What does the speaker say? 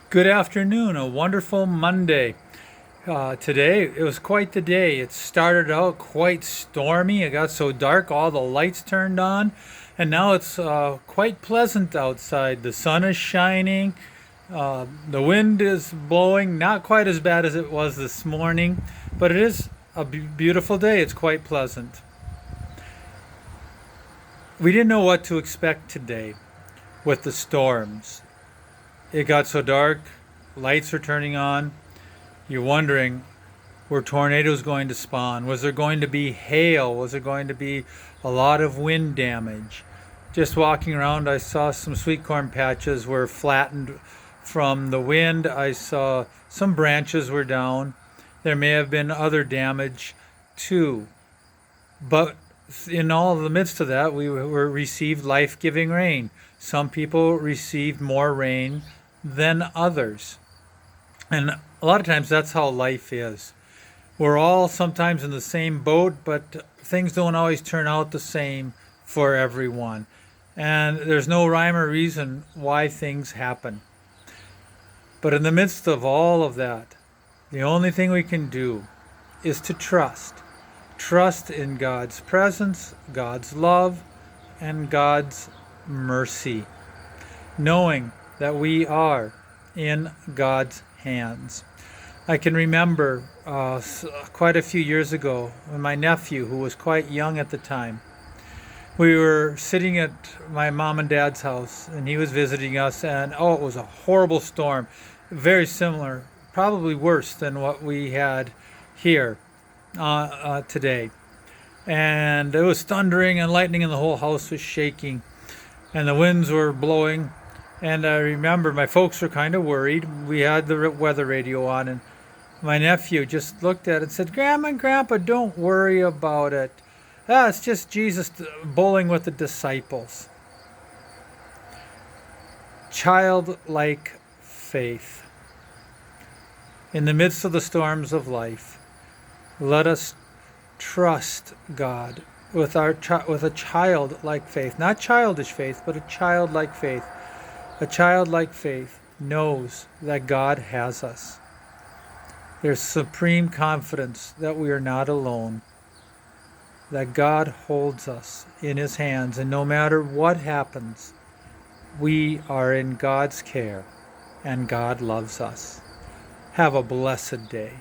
Good afternoon, a wonderful Monday. Today, it was quite the day. It started out quite stormy. It got so dark, all the lights turned on, and now it's quite pleasant outside. The sun is shining, the wind is blowing, not quite as bad as it was this morning, but it is a beautiful day. It's quite pleasant. We didn't know what to expect today with the storms. It got so dark, lights are turning on. You're wondering, were tornadoes going to spawn? Was there going to be hail? Was there going to be a lot of wind damage? Just walking around, I saw some sweet corn patches were flattened from the wind. I saw some branches were down. There may have been other damage too. But in all the midst of that, we were received life-giving rain. Some people received more rain than others. And a lot of times that's how life is. We're all sometimes in the same boat, but things don't always turn out the same for everyone. And there's no rhyme or reason why things happen. But in the midst of all of that, the only thing we can do is to trust. Trust in God's presence, God's love, and God's mercy, knowing that we are in God's hands. I can remember quite a few years ago when my nephew, who was quite young at the time, we were sitting at my mom and dad's house, and he was visiting us, and it was a horrible storm, very similar, probably worse than what we had here today. And it was thundering and lightning, and the whole house was shaking, and the winds were blowing. And I remember my folks were kind of worried. We had the weather radio on, and my nephew just looked at it and said, "Grandma and Grandpa, don't worry about it. It's just Jesus bowling with the disciples." Childlike faith. In the midst of the storms of life, let us trust God with a childlike faith. Not childish faith, but a childlike faith. A childlike faith knows that God has us. There's supreme confidence that we are not alone, that God holds us in His hands, and no matter what happens, we are in God's care, and God loves us. Have a blessed day.